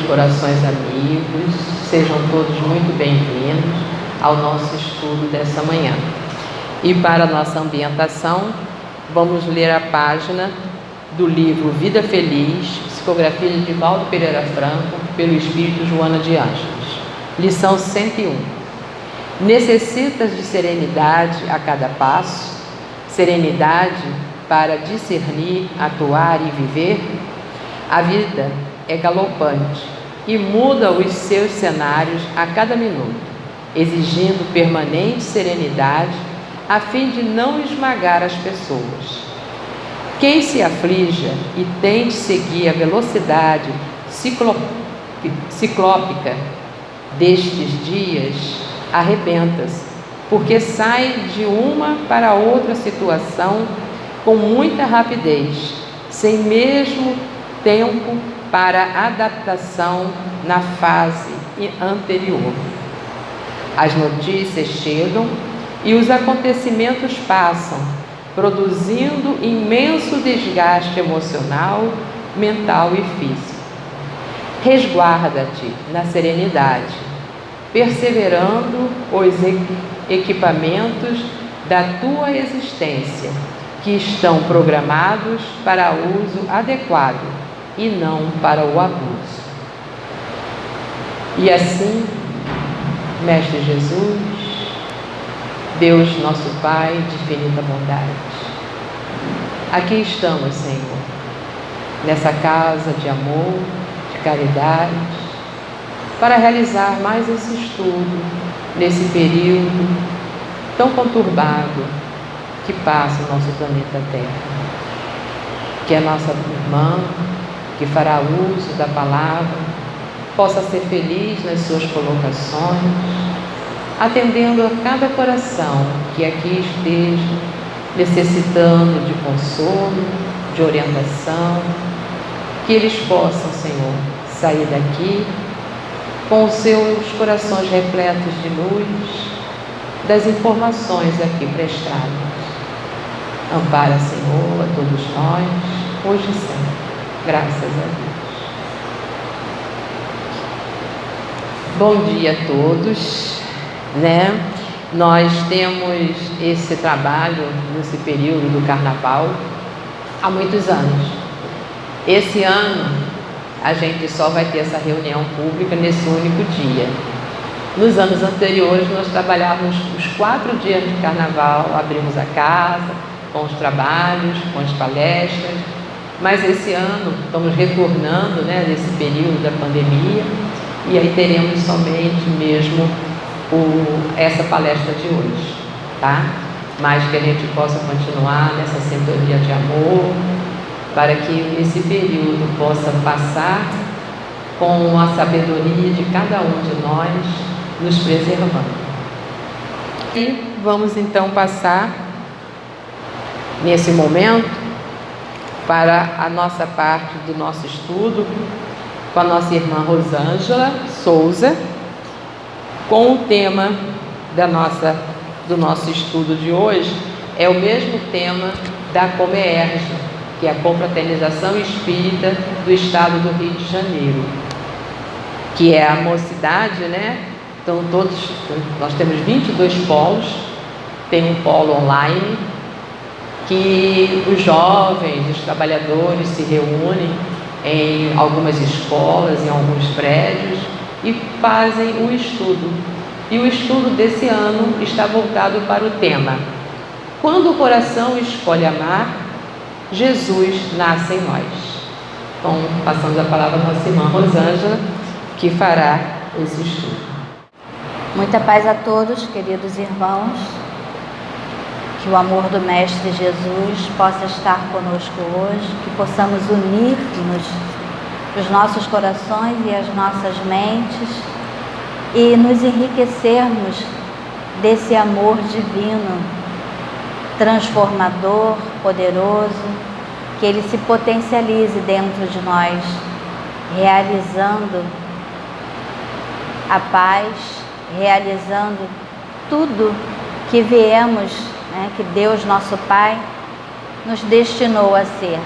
corações amigos, sejam todos muito bem-vindos ao nosso estudo dessa manhã. E para a nossa ambientação, vamos ler a página do livro Vida Feliz, psicografia de Divaldo Pereira Franco, pelo Espírito Joana de Ângeles. Lição 101. Necessitas de serenidade a cada passo, serenidade para discernir, atuar e viver? A vida é galopante e muda os seus cenários a cada minuto, exigindo permanente serenidade a fim de não esmagar as pessoas. Quem se aflija e tente seguir a velocidade ciclópica destes dias, arrebenta-se, porque sai de uma para outra situação com muita rapidez, sem mesmo tempo para adaptação na fase anterior. As notícias chegam e os acontecimentos passam, produzindo imenso desgaste emocional, mental e físico. Resguarda-te na serenidade, perseverando os equipamentos da tua existência, que estão programados para uso adequado e não para o abuso. E assim, Mestre Jesus, Deus nosso Pai de infinita bondade, aqui estamos, Senhor, nessa casa de amor, de caridade, para realizar mais esse estudo nesse período tão conturbado que passa o nosso planeta Terra. Que a nossa irmã, que fará uso da palavra, possa ser feliz nas suas colocações, atendendo a cada coração que aqui esteja necessitando de consolo, de orientação, que eles possam, Senhor, sair daqui com os seus corações repletos de luz, das informações aqui prestadas. Ampara, Senhor, a todos nós, hoje e sempre. Graças a Deus. Bom dia a todos, né? Nós temos esse trabalho nesse período do Carnaval há muitos anos. Esse ano a gente só vai ter essa reunião pública nesse único dia. Nos anos anteriores nós trabalhávamos os 4 dias de Carnaval, abrimos a casa com os trabalhos, com as palestras. Mas esse ano estamos retornando, né, nesse período da pandemia, e aí teremos somente mesmo essa palestra de hoje, tá? Mas que a gente possa continuar nessa sintonia de amor, para que esse período possa passar com a sabedoria de cada um de nós, nos preservando. E vamos então passar nesse momento para a nossa parte do nosso estudo com a nossa irmã Rosângela Souza, com o tema do nosso estudo de hoje, é o mesmo tema da Comerge, que é a Confraternização Espírita do Estado do Rio de Janeiro, que é a mocidade, né? Então nós temos 22 polos, tem um polo online, que os jovens, os trabalhadores se reúnem em algumas escolas, em alguns prédios e fazem o estudo. E o estudo desse ano está voltado para o tema: quando o coração escolhe amar, Jesus nasce em nós. Então, passamos a palavra à nossa irmã Rosângela, que fará esse estudo. Muita paz a todos, queridos irmãos. Que o amor do Mestre Jesus possa estar conosco hoje, que possamos unir-nos os nossos corações e as nossas mentes e nos enriquecermos desse amor divino, transformador, poderoso, que ele se potencialize dentro de nós, realizando a paz, realizando tudo que viemos, que Deus, nosso Pai, nos destinou a ser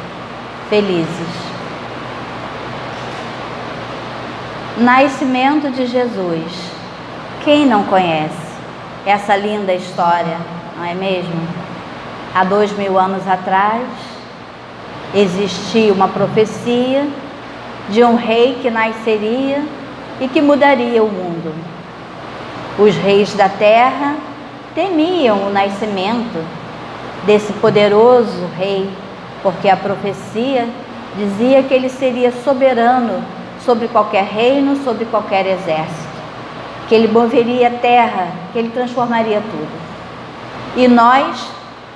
felizes. Nascimento de Jesus. Quem não conhece essa linda história, não é mesmo? Há 2000 anos atrás, existia uma profecia de um rei que nasceria e que mudaria o mundo. Os reis da terra temiam o nascimento desse poderoso rei, porque a profecia dizia que ele seria soberano sobre qualquer reino, sobre qualquer exército, que ele moveria a terra, que ele transformaria tudo. E nós,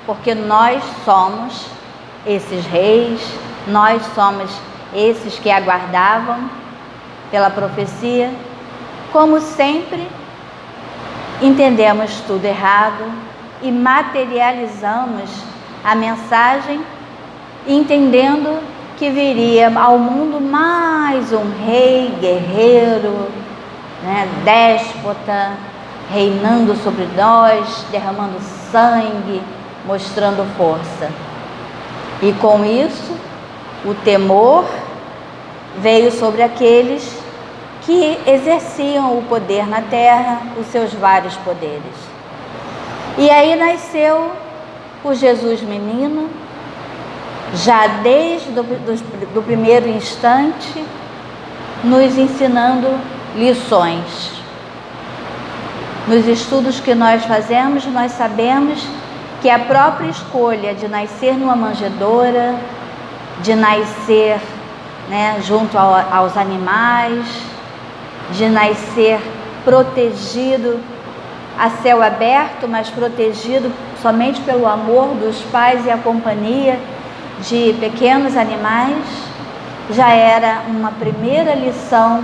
porque nós somos esses reis, nós somos esses que aguardavam pela profecia, como sempre, entendemos tudo errado e materializamos a mensagem, entendendo que viria ao mundo mais um rei guerreiro, déspota, reinando sobre nós, derramando sangue, mostrando força. E com isso, o temor veio sobre aqueles que exerciam o poder na terra, os seus vários poderes. E aí nasceu o Jesus menino, já desde do primeiro instante, nos ensinando lições. Nos estudos que nós fazemos, nós sabemos que a própria escolha de nascer numa manjedoura, de nascer junto aos animais, de nascer protegido a céu aberto, mas protegido somente pelo amor dos pais e a companhia de pequenos animais, já era uma primeira lição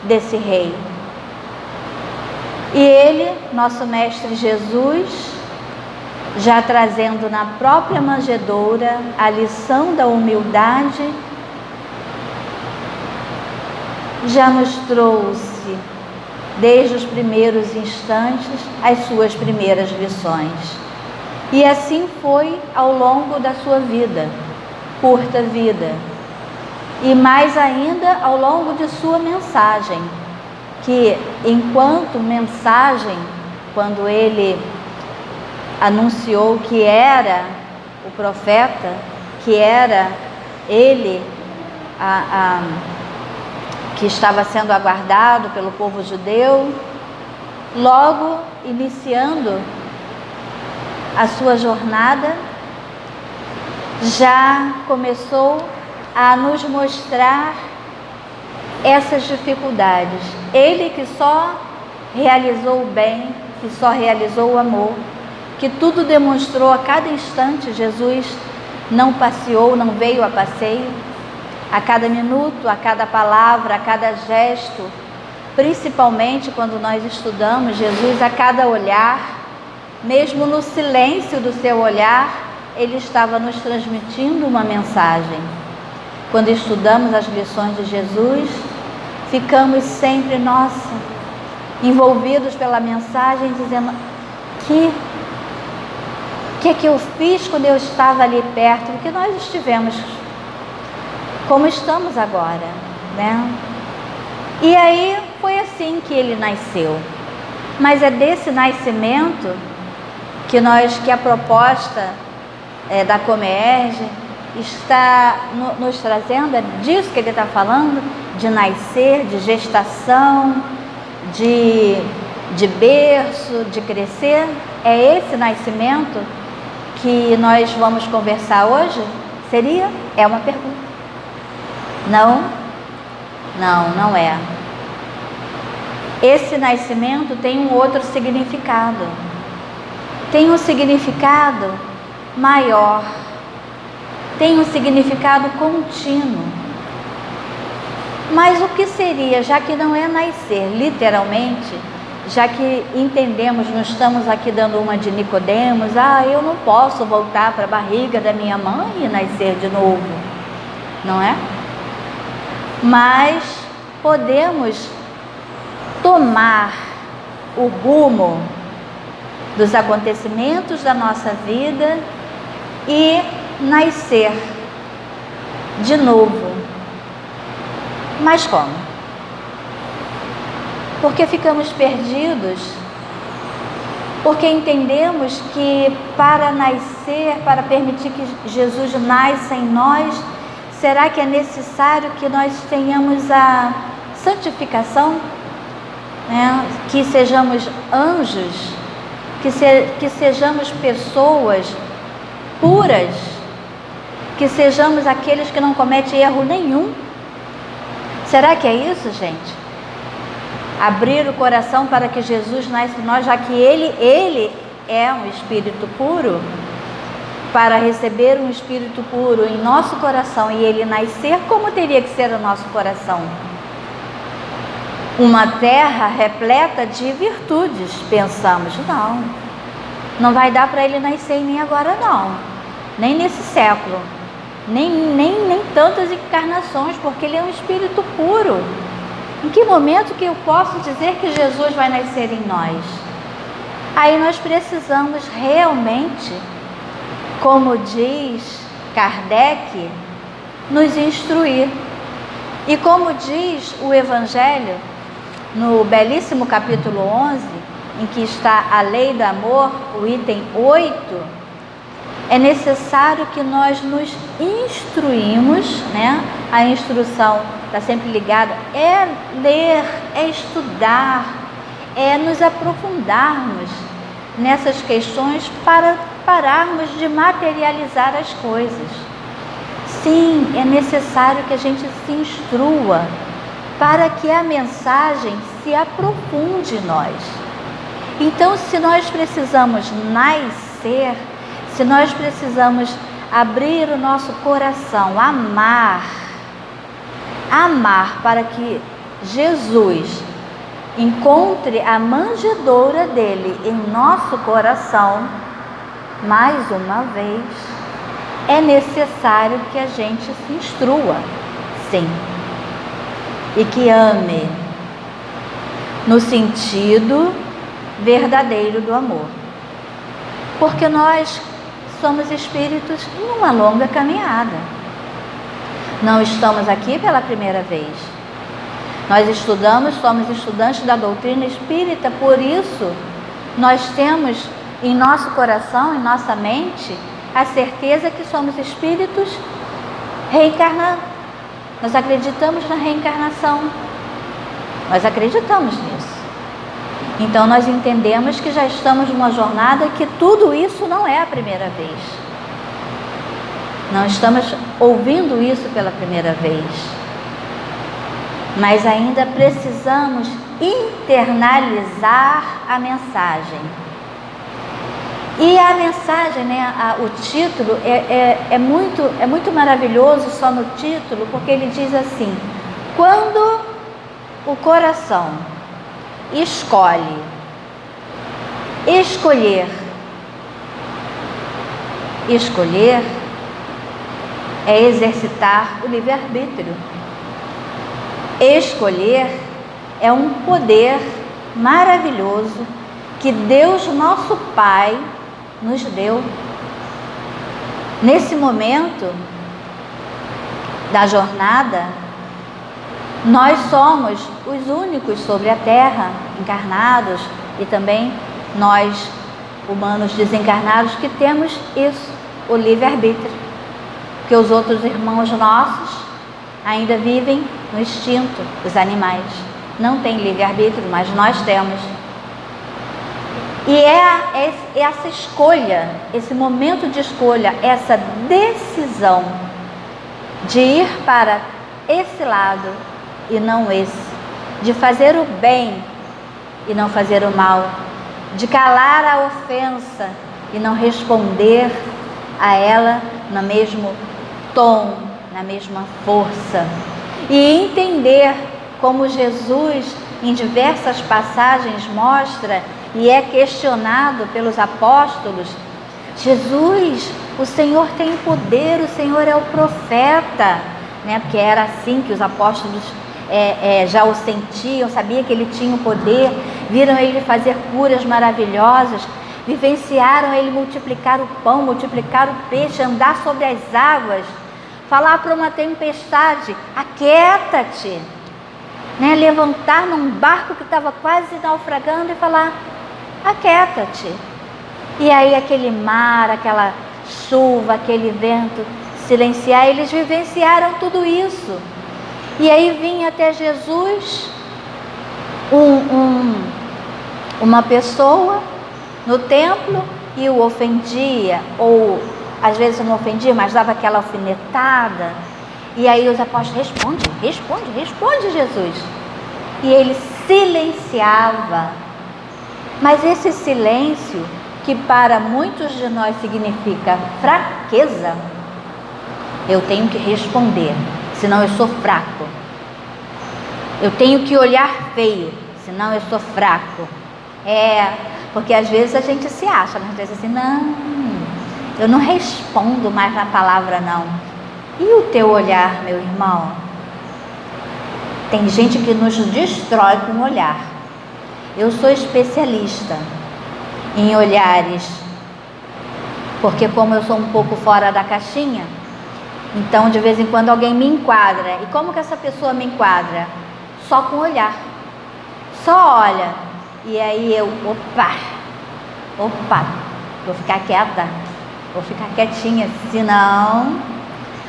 desse rei. E ele, nosso Mestre Jesus, já trazendo na própria manjedoura a lição da humildade, já nos trouxe, desde os primeiros instantes, as suas primeiras lições. E assim foi ao longo da sua vida, curta vida, e mais ainda ao longo de sua mensagem, que enquanto mensagem, quando ele anunciou que era o profeta, que era ele que estava sendo aguardado pelo povo judeu, logo iniciando a sua jornada, já começou a nos mostrar essas dificuldades. Ele que só realizou o bem, que só realizou o amor, que tudo demonstrou a cada instante. Jesus não passeou, não veio a passeio. A cada minuto, a cada palavra, a cada gesto, principalmente quando nós estudamos Jesus, a cada olhar, mesmo no silêncio do seu olhar, ele estava nos transmitindo uma mensagem. Quando estudamos as lições de Jesus, ficamos sempre, envolvidos pela mensagem, dizendo: que é que eu fiz quando eu estava ali perto? Porque nós estivemos como estamos agora, E aí foi assim que ele nasceu. Mas é desse nascimento que a proposta da Comerge está nos trazendo, é disso que ele está falando, de nascer, de gestação, de berço, de crescer. É esse nascimento que nós vamos conversar hoje? Seria? É uma pergunta. Não é. Esse nascimento tem um outro significado. Tem um significado maior. Tem um significado contínuo. Mas o que seria, já que não é nascer, literalmente, já que entendemos, não estamos aqui dando uma de Nicodemos, eu não posso voltar para a barriga da minha mãe e nascer de novo, não é? Mas podemos tomar o rumo dos acontecimentos da nossa vida e nascer de novo. Mas como? porque ficamos perdidos, porque entendemos que para nascer, para permitir que Jesus nasça em nós, será que é necessário que nós tenhamos a santificação, né? Que sejamos anjos, que sejamos pessoas puras, que sejamos aqueles que não cometem erro nenhum? Será que é isso, gente? Abrir o coração para que Jesus nasça em nós, já que Ele é um Espírito puro, para receber um Espírito puro em nosso coração e Ele nascer, como teria que ser o nosso coração? Uma terra repleta de virtudes, pensamos. Não vai dar para Ele nascer em mim agora não, nem nesse século, nem tantas encarnações, porque Ele é um Espírito puro. Em que momento que eu posso dizer que Jesus vai nascer em nós? Aí nós precisamos realmente, como diz Kardec, nos instruir. E como diz o Evangelho, no belíssimo capítulo 11, em que está a lei do amor, o item 8, é necessário que nós nos instruímos, né? A instrução está sempre ligada, é ler, é estudar, é nos aprofundarmos nessas questões para pararmos de materializar as coisas. Sim, é necessário que a gente se instrua para que a mensagem se aprofunde em nós. Então, se nós precisamos nascer, se nós precisamos abrir o nosso coração, amar para que Jesus encontre a manjedoura dele em nosso coração, mais uma vez, é necessário que a gente se instrua, sim, e que ame, no sentido verdadeiro do amor, porque nós somos espíritos em uma longa caminhada. Não estamos aqui pela primeira vez. Nós somos estudantes da doutrina espírita, por isso nós temos em nosso coração, em nossa mente, a certeza que somos espíritos reencarnados. Nós acreditamos na reencarnação. Nós acreditamos nisso. Então nós entendemos que já estamos numa jornada que tudo isso não é a primeira vez. Não estamos ouvindo isso pela primeira vez. Mas ainda precisamos internalizar a mensagem. E a mensagem, né, o título é muito maravilhoso só no título, porque ele diz assim: quando o coração escolher é exercitar o livre-arbítrio. Escolher é um poder maravilhoso que Deus, nosso Pai, nos deu. Nesse momento da jornada, nós somos os únicos sobre a Terra, encarnados, e também nós, humanos desencarnados, que temos isso, o livre-arbítrio. Porque os outros irmãos nossos ainda vivem no instinto, os animais. Não têm livre-arbítrio, mas nós temos. E é essa escolha, esse momento de escolha, essa decisão de ir para esse lado e não esse, de fazer o bem e não fazer o mal, de calar a ofensa e não responder a ela no mesmo tom, na mesma força, e entender como Jesus em diversas passagens mostra e é questionado pelos apóstolos: Jesus, o Senhor tem poder, o Senhor é o profeta, né? Porque era assim que os apóstolos já o sentiam, sabiam que ele tinha o poder, viram ele fazer curas maravilhosas, vivenciaram ele multiplicar o pão, multiplicar o peixe, andar sobre as águas, falar para uma tempestade: aquieta-te. né? Levantar num barco que estava quase naufragando e falar: aquieta-te. E aí aquele mar, aquela chuva, aquele vento silenciar, eles vivenciaram tudo isso. E aí vinha até Jesus uma pessoa no templo e o ofendia, ou às vezes não ofendia, mas dava aquela alfinetada. E aí os apóstolos: responde Jesus. E ele silenciava. Mas esse silêncio, que para muitos de nós significa fraqueza, eu tenho que responder, senão eu sou fraco. Eu tenho que olhar feio, senão eu sou fraco. Porque às vezes a gente se acha, mas às vezes assim: não, eu não respondo mais na palavra não. E o teu olhar, meu irmão? Tem gente que nos destrói com o olhar. Eu sou especialista em olhares, porque como eu sou um pouco fora da caixinha, então de vez em quando alguém me enquadra. E como que essa pessoa me enquadra? Só com o olhar. Só olha. E aí eu, opa, vou ficar quieta, vou ficar quietinha, senão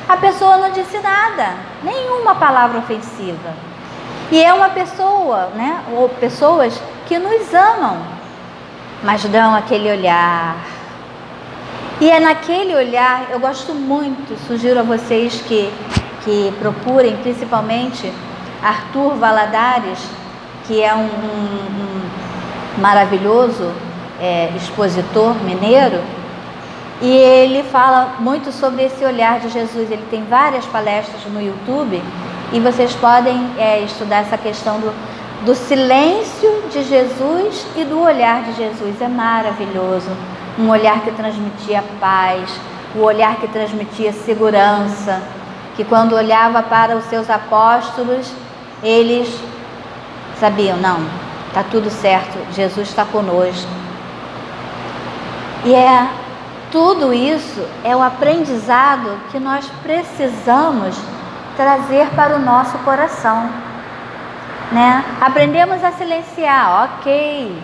a pessoa não disse nada, nenhuma palavra ofensiva. E é uma pessoa, né, ou pessoas que nos amam, mas dão aquele olhar. E é naquele olhar, eu gosto muito, sugiro a vocês que procurem, principalmente Arthur Valadares, que é um maravilhoso expositor mineiro, e ele fala muito sobre esse olhar de Jesus. Ele tem várias palestras no YouTube, e vocês podem estudar essa questão do silêncio de Jesus e do olhar de Jesus. É maravilhoso. Um olhar que transmitia paz, o olhar que transmitia segurança, que quando olhava para os seus apóstolos, eles sabiam: não, está tudo certo, Jesus está conosco. E tudo isso é o aprendizado que nós precisamos trazer para o nosso coração, né? Aprendemos a silenciar, ok.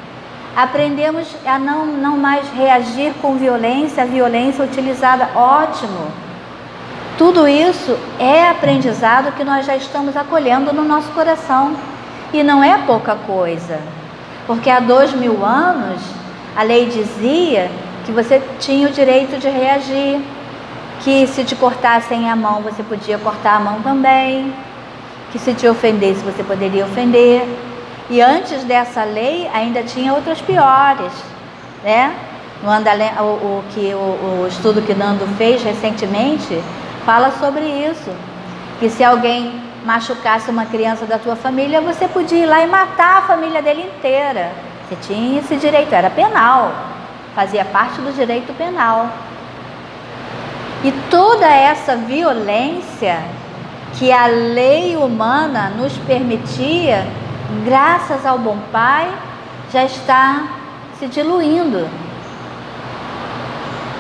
Aprendemos a não mais reagir com violência, a violência utilizada, ótimo. Tudo isso é aprendizado que nós já estamos acolhendo no nosso coração. E não é pouca coisa, porque há 2000 anos a lei dizia que você tinha o direito de reagir, que se te cortassem a mão, você podia cortar a mão também, que se te ofendesse, você poderia ofender. E antes dessa lei ainda tinha outras piores, né? O estudo que Nando fez recentemente fala sobre isso, que se alguém machucasse uma criança da tua família, você podia ir lá e matar a família dele inteira. Você tinha esse direito, era penal, fazia parte do direito penal. E toda essa violência que a lei humana nos permitia, graças ao bom Pai, já está se diluindo.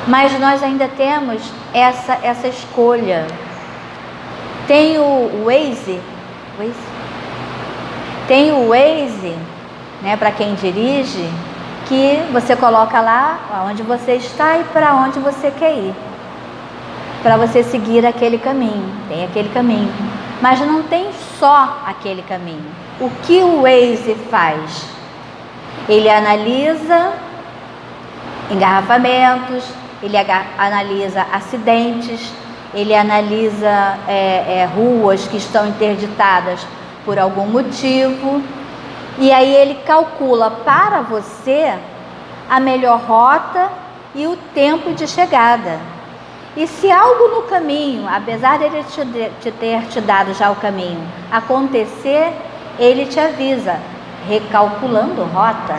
Mas nós ainda temos essa escolha. Tem o Waze, né, para quem dirige, que você coloca lá onde você está e para onde você quer ir, para você seguir aquele caminho. Tem aquele caminho, mas não tem só aquele caminho. O que o Waze faz? Ele analisa engarrafamentos, ele analisa acidentes, ele analisa ruas que estão interditadas por algum motivo, e aí ele calcula para você a melhor rota e o tempo de chegada. E se algo no caminho, apesar de ele ter te dado já o caminho, acontecer, ele te avisa, recalculando rota,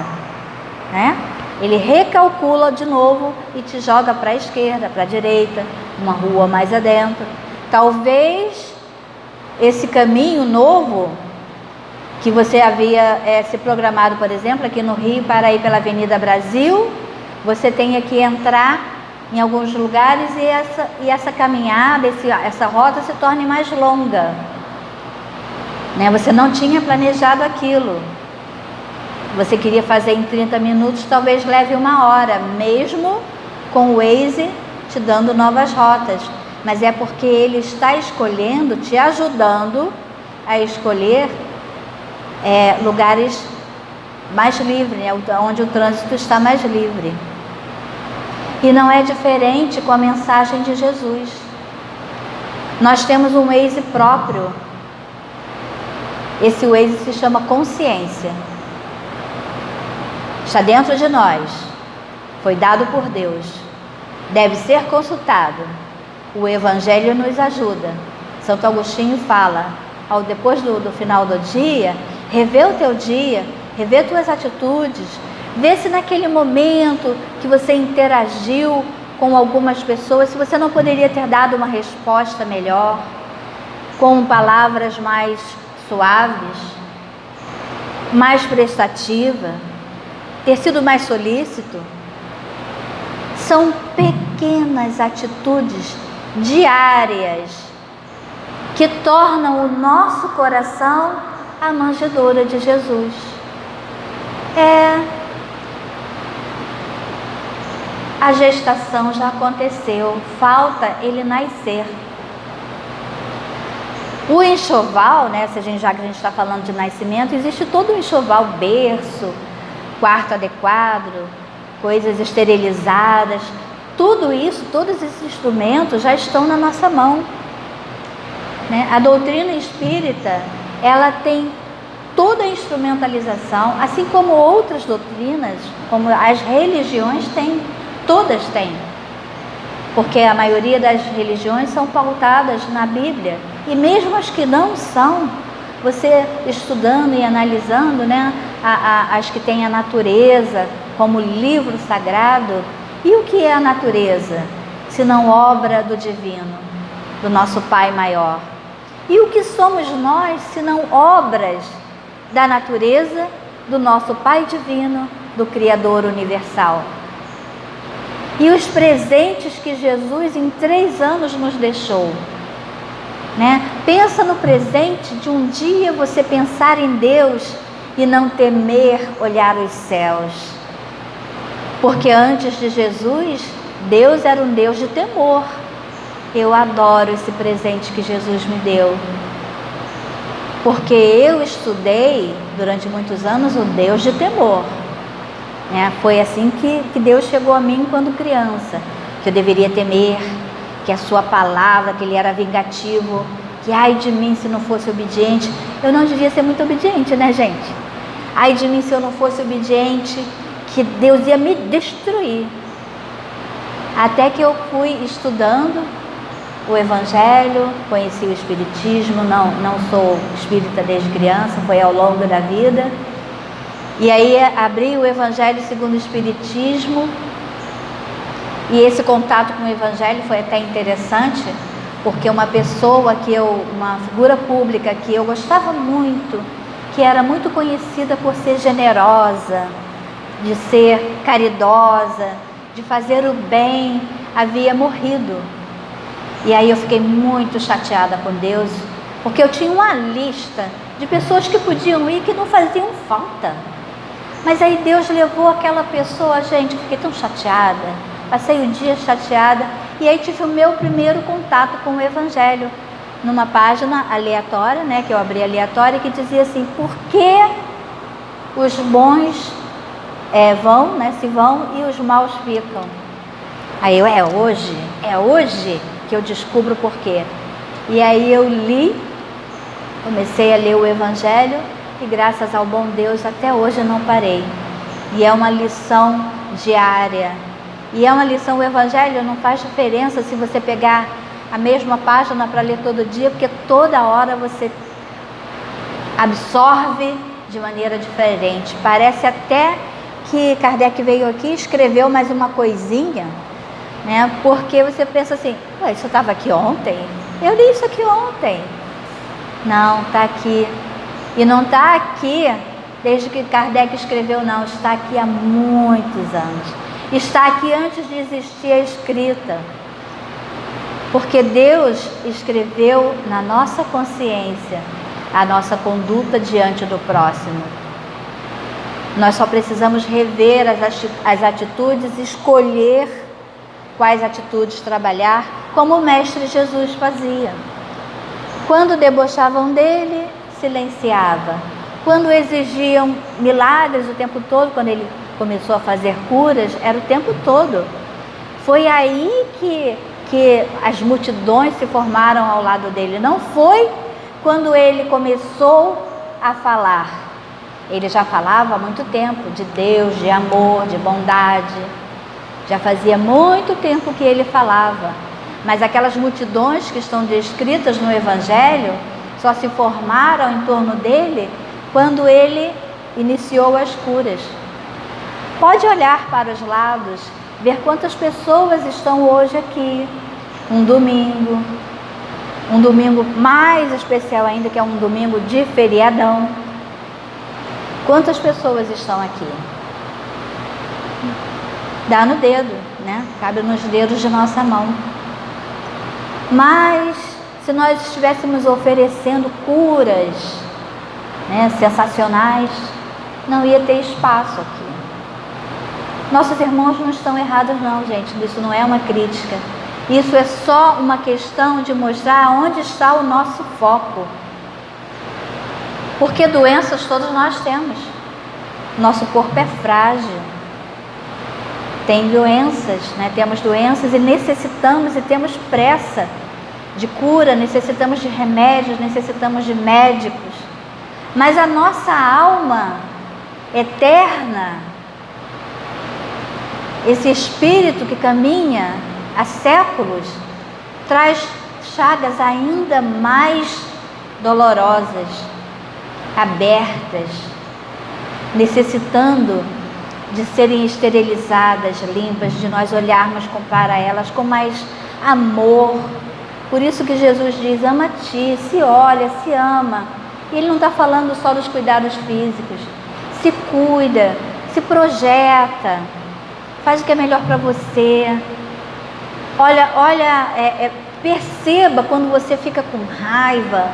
né? Ele recalcula de novo e te joga para a esquerda, para a direita, uma rua mais adentro. Talvez esse caminho novo que você havia se programado, por exemplo, aqui no Rio, para ir pela Avenida Brasil, você tenha que entrar em alguns lugares e essa caminhada, essa rota se torne mais longa. né? Você não tinha planejado aquilo. Você queria fazer em 30 minutos, talvez leve 1 hora, mesmo com o Waze te dando novas rotas. Mas é porque ele está escolhendo, te ajudando a escolher lugares mais livres, né? Onde o trânsito está mais livre. E não é diferente com a mensagem de Jesus. Nós temos um Waze próprio. Esse Waze se chama consciência. Está dentro de nós. Foi dado por Deus. Deve ser consultado. O Evangelho nos ajuda. Santo Agostinho fala, depois do final do dia, revê o teu dia, revê tuas atitudes, vê se naquele momento que você interagiu com algumas pessoas, se você não poderia ter dado uma resposta melhor, com palavras mais suaves, mais prestativa, ter sido mais solícito. São pequenas atitudes diárias que tornam o nosso coração a manjedoura de Jesus. A gestação já aconteceu, falta ele nascer. O enxoval, né, já que a gente está falando de nascimento, existe todo um enxoval, berço, quarto adequado, coisas esterilizadas, tudo isso, todos esses instrumentos já estão na nossa mão, né? A doutrina espírita, ela tem toda a instrumentalização, assim como outras doutrinas, como as religiões têm, todas têm, porque a maioria das religiões são pautadas na Bíblia, e mesmo as que não são, você estudando e analisando, né, as que têm a natureza como livro sagrado. E o que é a natureza, se não obra do divino, do nosso Pai maior? E o que somos nós, se não obras da natureza do nosso Pai divino, do Criador universal? E os presentes que Jesus em 3 anos nos deixou, né? Pensa no presente de um dia você pensar em Deus e não temer olhar os céus. Porque antes de Jesus, Deus era um Deus de temor. Eu adoro esse presente que Jesus me deu. Porque eu estudei durante muitos anos o Deus de temor. Foi assim que Deus chegou a mim quando criança. Que eu deveria temer, que a sua palavra, que ele era vingativo, que ai de mim se não fosse obediente. Eu não devia ser muito obediente, né, gente? Ai de mim se eu não fosse obediente, que Deus ia me destruir. Até que eu fui estudando o Evangelho, conheci o Espiritismo, não sou espírita desde criança, foi ao longo da vida. E aí abri o Evangelho segundo o Espiritismo, e esse contato com o Evangelho foi até interessante, porque uma figura pública que eu gostava muito, que era muito conhecida por ser generosa, de ser caridosa, de fazer o bem, havia morrido. E aí eu fiquei muito chateada com Deus, porque eu tinha uma lista de pessoas que podiam ir, que não faziam falta. Mas aí Deus levou aquela pessoa, gente, eu fiquei tão chateada, passei o dia chateada, e aí tive o meu primeiro contato com o Evangelho, numa página aleatória, né, que eu abri aleatória, que dizia assim: por que os bons vão, né, se vão, e os maus ficam? Aí eu, é hoje que eu descubro por quê. E aí eu comecei a ler o Evangelho, e graças ao bom Deus até hoje eu não parei. E é uma lição diária, e é uma lição, o Evangelho não faz diferença se você pegar a mesma página para ler todo dia, porque toda hora você absorve de maneira diferente. Parece até que Kardec veio aqui e escreveu mais uma coisinha, né? Porque você pensa assim: ué, isso estava aqui ontem? Eu li isso aqui ontem. Não, está aqui. E não está aqui desde que Kardec escreveu, não. Está aqui há muitos anos. Está aqui antes de existir a escrita. Porque Deus escreveu na nossa consciência a nossa conduta diante do próximo. Nós só precisamos rever as atitudes, escolher quais atitudes trabalhar, como o Mestre Jesus fazia. Quando debochavam dele, silenciava. Quando exigiam milagres o tempo todo, quando ele começou a fazer curas, era o tempo todo. Foi aí que as multidões se formaram ao lado dele. Não foi quando ele começou a falar. Ele já falava há muito tempo de Deus, de amor, de bondade. Já fazia muito tempo que ele falava. Mas aquelas multidões que estão descritas no Evangelho só se formaram em torno dele quando ele iniciou as curas. Pode olhar para os lados, ver quantas pessoas estão hoje aqui. Um domingo mais especial ainda, que é um domingo de feriadão. Quantas pessoas estão aqui? Dá no dedo, né? Cabe nos dedos de nossa mão. Mas se nós estivéssemos oferecendo curas, né, sensacionais, não ia ter espaço aqui. Nossos irmãos não estão errados não, gente. Isso não é uma crítica. Isso é só uma questão de mostrar onde está o nosso foco. Porque doenças todos nós temos. Nosso corpo é frágil. Tem doenças, né? Temos doenças e necessitamos e temos pressa de cura, necessitamos de remédios, necessitamos de médicos. Mas a nossa alma eterna, esse espírito que caminha há séculos, traz chagas ainda mais dolorosas, abertas, necessitando de serem esterilizadas, limpas, de nós olharmos para elas com mais amor. Por isso que Jesus diz, ama-te, se olha, se ama. E ele não está falando só dos cuidados físicos. Se cuida, se projeta, faz o que é melhor para você. Perceba quando você fica com raiva,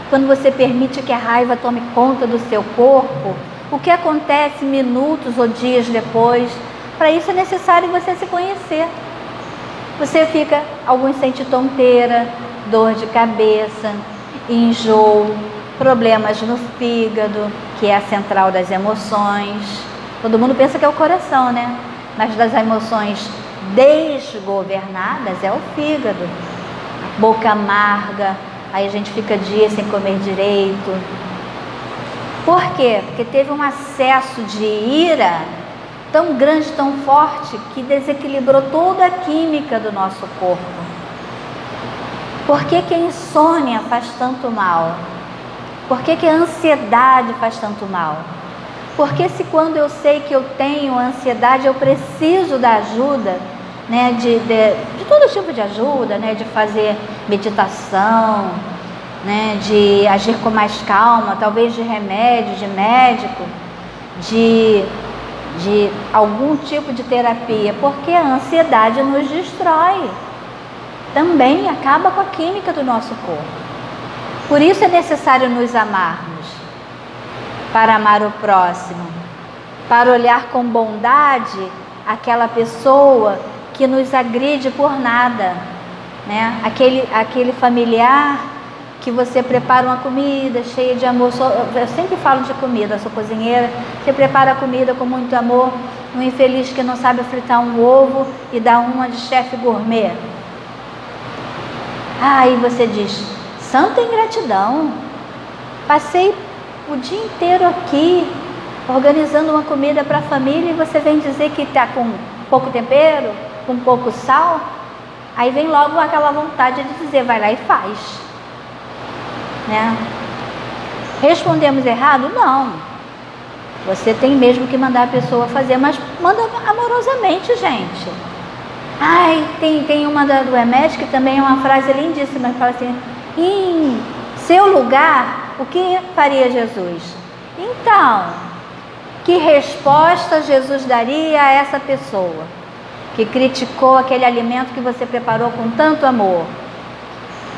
quando você permite que a raiva tome conta do seu corpo, o que acontece minutos ou dias depois. Para isso é necessário você se conhecer. Alguns sentem tonteira, dor de cabeça, enjoo, problemas no fígado, que é a central das emoções. Todo mundo pensa que é o coração, né? Mas das emoções desgovernadas é o fígado. Boca amarga, aí a gente fica dias sem comer direito. Por quê? Porque teve um acesso de ira tão grande, tão forte, que desequilibrou toda a química do nosso corpo. Por que que a insônia faz tanto mal? Por que que a ansiedade faz tanto mal? Porque se quando eu sei que eu tenho ansiedade, eu preciso da ajuda, né, de todo tipo de ajuda, né, de fazer meditação, né, de agir com mais calma, talvez de remédio, de médico, de algum tipo de terapia, porque a ansiedade nos destrói, também acaba com a química do nosso corpo. Por isso é necessário nos amarmos, para amar o próximo, para olhar com bondade aquela pessoa que nos agride por nada, né? Aquele familiar que você prepara uma comida cheia de amor. Eu sempre falo de comida, sou cozinheira. Você prepara a comida com muito amor, um infeliz que não sabe fritar um ovo e dá uma de chefe gourmet. Aí você diz, santa ingratidão, passei o dia inteiro aqui organizando uma comida para a família e você vem dizer que está com pouco tempero, com pouco sal. Aí vem logo aquela vontade de dizer, vai lá e faz, né? Respondemos errado? Não. Você tem mesmo que mandar a pessoa fazer, mas manda amorosamente, gente. Ai, tem uma do Hermes que também é uma frase lindíssima, que fala assim, em seu lugar, o que faria Jesus? Então, que resposta Jesus daria a essa pessoa que criticou aquele alimento que você preparou com tanto amor?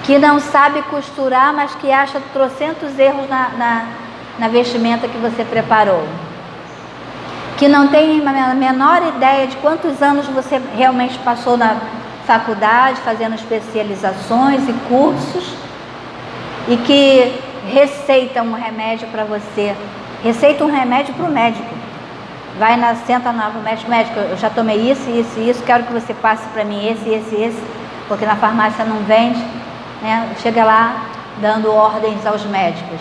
que não sabe costurar, mas que acha trocentos erros na vestimenta que você preparou, que não tem a menor ideia de quantos anos você realmente passou na faculdade, fazendo especializações e cursos, e que receita um remédio para você, receita um remédio para o médico, senta no médico, eu já tomei isso, quero que você passe para mim esse, porque na farmácia não vende, né? Chega lá dando ordens aos médicos.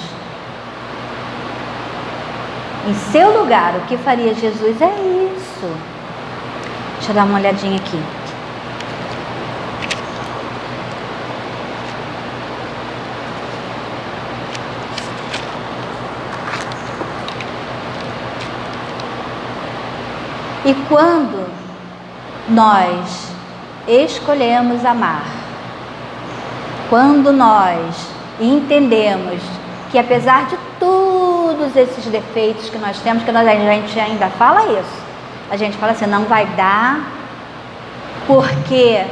Em seu lugar, o que faria Jesus é isso. Deixa eu dar uma olhadinha aqui. E quando nós escolhemos amar, quando nós entendemos que apesar de todos esses defeitos que nós temos, a gente ainda fala isso, a gente fala assim, não vai dar, porque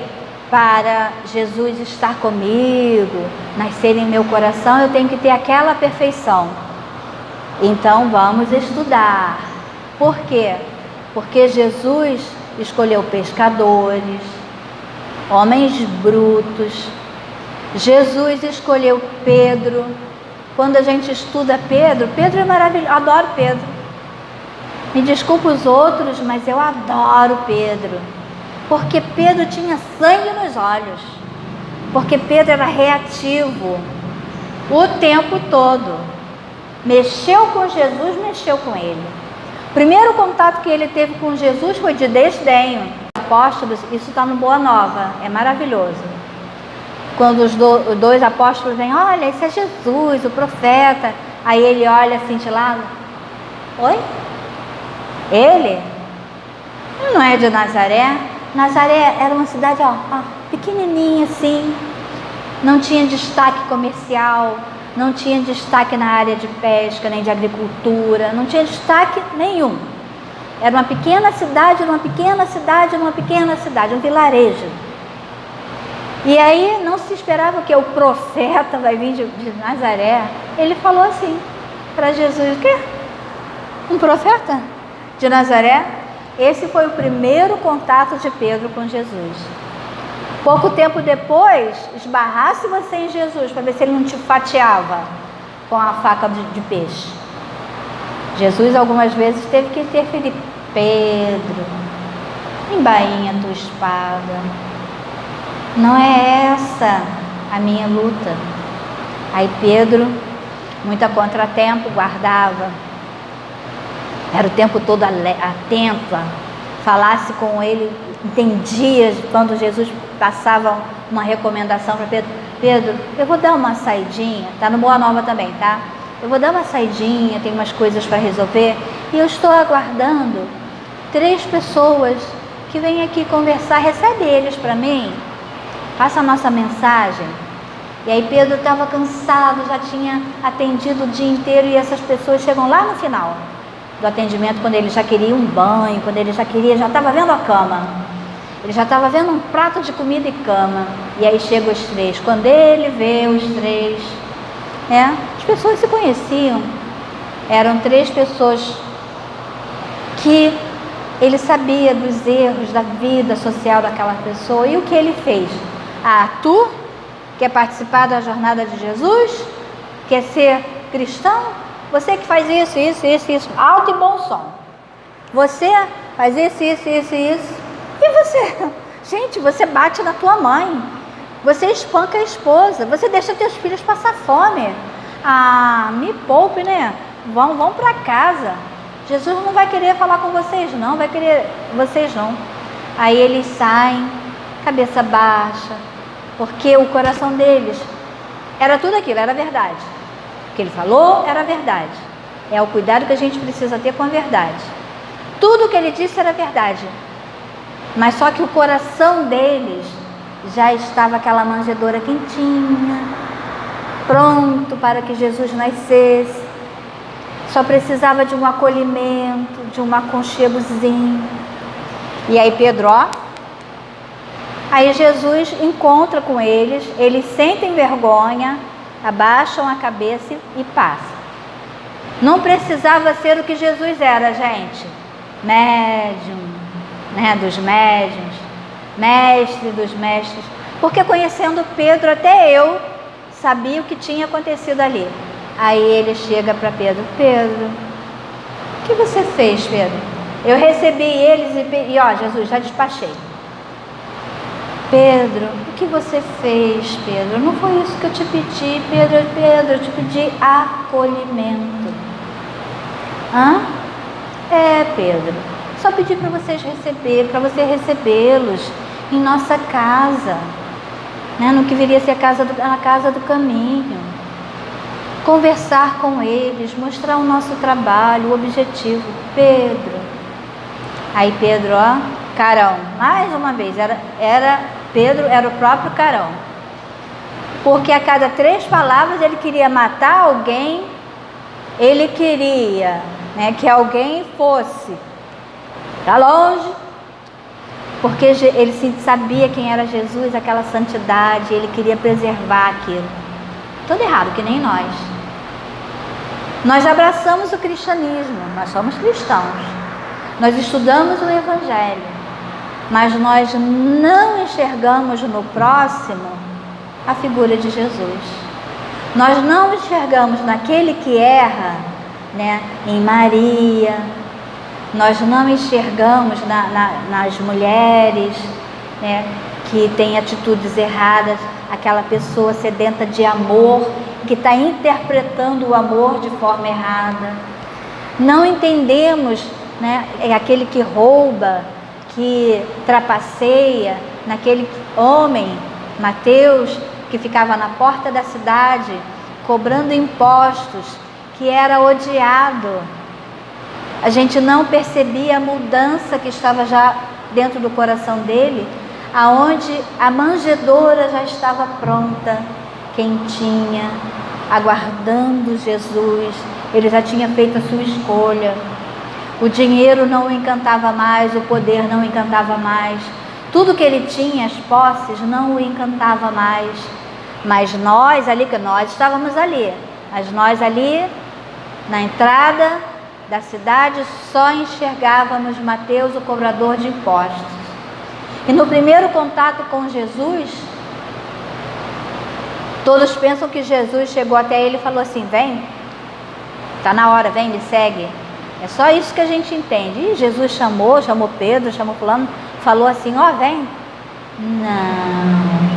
para Jesus estar comigo, nascer em meu coração, eu tenho que ter aquela perfeição. Então vamos estudar. Por quê? Porque Jesus escolheu pescadores, homens brutos. Jesus escolheu Pedro. Quando a gente estuda Pedro é maravilhoso, eu adoro Pedro. Me desculpa os outros, mas eu adoro Pedro. Porque Pedro tinha sangue nos olhos. Porque Pedro era reativo o tempo todo. Mexeu com Jesus, mexeu com ele. O primeiro contato que ele teve com Jesus foi de desdenho. Apóstolos, isso está no Boa Nova, é maravilhoso. Quando os dois apóstolos vêm, olha, esse é Jesus, o profeta. Aí ele olha assim de lado. Oi? Ele? Não é de Nazaré? Nazaré era uma cidade pequenininha assim. Não tinha destaque comercial, não tinha destaque na área de pesca, nem de agricultura, não tinha destaque nenhum. Era uma pequena cidade, um vilarejo. E aí não se esperava que o profeta vai vir de Nazaré. Ele falou assim para Jesus, o quê? Um profeta de Nazaré? Esse foi o primeiro contato de Pedro com Jesus. Pouco tempo depois, esbarrasse você em Jesus para ver se ele não te fatiava com a faca de peixe. Jesus algumas vezes teve que interferir. Pedro, embainha a tua espada. Não é essa a minha luta. Aí Pedro, muito a contratempo, guardava. Era o tempo todo atento, falasse com ele, entendia quando Jesus passava uma recomendação para Pedro. Pedro, eu vou dar uma saidinha, tá no Boa Nova também, tá? Eu vou dar uma saidinha, tem umas coisas para resolver e eu estou aguardando 3 pessoas que vêm aqui conversar, recebe eles para mim, passa a nossa mensagem. E aí Pedro estava cansado, já tinha atendido o dia inteiro e essas pessoas chegam lá no final do atendimento, quando ele já queria um banho, quando ele já estava vendo a cama, ele já estava vendo um prato de comida e cama. E aí chegam os 3, quando ele vê os 3, as pessoas se conheciam, eram 3 pessoas que ele sabia dos erros da vida social daquela pessoa. E o que ele fez? Tu quer participar da jornada de Jesus? Quer ser cristão? Você que faz isso, alto e bom som. Você faz isso. E você? Gente, você bate na tua mãe. Você espanca a esposa. Você deixa teus filhos passar fome. Me poupe, né? Vão para casa. Jesus não vai querer falar com vocês, não. Vai querer vocês, não. Aí eles saem, cabeça baixa, porque o coração deles era tudo aquilo, era verdade. O que ele falou era verdade. É o cuidado que a gente precisa ter com a verdade. Tudo que ele disse era verdade. Mas só que o coração deles já estava aquela manjedoura quentinha, pronto para que Jesus nascesse. Só precisava de um acolhimento, de um aconchegozinho. E aí Pedro, Aí Jesus encontra com eles sentem vergonha, abaixam a cabeça e passam. Não precisava ser o que Jesus era, gente. Médium, né, dos médiuns, mestre dos mestres. Porque conhecendo Pedro, até eu sabia o que tinha acontecido ali. Aí ele chega para Pedro: Pedro, o que você fez, Pedro? Eu recebi eles e ó, Jesus, já despachei. Pedro, o que você fez, Pedro? Não foi isso que eu te pedi, Pedro, eu te pedi acolhimento. Hã? É, Pedro, só pedi para vocês para você recebê-los em nossa casa, né? No que viria a ser a casa do caminho. Conversar com eles, mostrar o nosso trabalho, o objetivo. Pedro. Aí Pedro, ó, carão, mais uma vez, Pedro era o próprio carão. Porque a cada 3 palavras ele queria matar alguém, ele queria, né, que alguém fosse para longe, porque ele sabia quem era Jesus, aquela santidade, ele queria preservar aquilo. Tudo errado, que nem nós. Nós abraçamos o cristianismo, nós somos cristãos, nós estudamos o Evangelho, mas nós não enxergamos no próximo a figura de Jesus. Nós não enxergamos naquele que erra, né, em Maria. Nós não enxergamos nas mulheres, né, que têm atitudes erradas, aquela pessoa sedenta de amor, que está interpretando o amor de forma errada. Não entendemos, né, aquele que rouba, que trapaceia, naquele homem, Mateus, que ficava na porta da cidade, cobrando impostos, que era odiado. A gente não percebia a mudança que estava já dentro do coração dele, aonde a manjedoura já estava pronta, quentinha, aguardando Jesus. Ele já tinha feito a sua escolha. O dinheiro não o encantava mais, o poder não o encantava mais, tudo que ele tinha, as posses, não o encantava mais. Mas nós ali, que nós estávamos ali, mas nós ali na entrada da cidade só enxergávamos Mateus, o cobrador de impostos. E no primeiro contato com Jesus, todos pensam que Jesus chegou até ele e falou assim: vem, está na hora, vem, me segue. É só isso que a gente entende. E Jesus chamou Pedro, chamou fulano, falou assim: ó, vem. Não.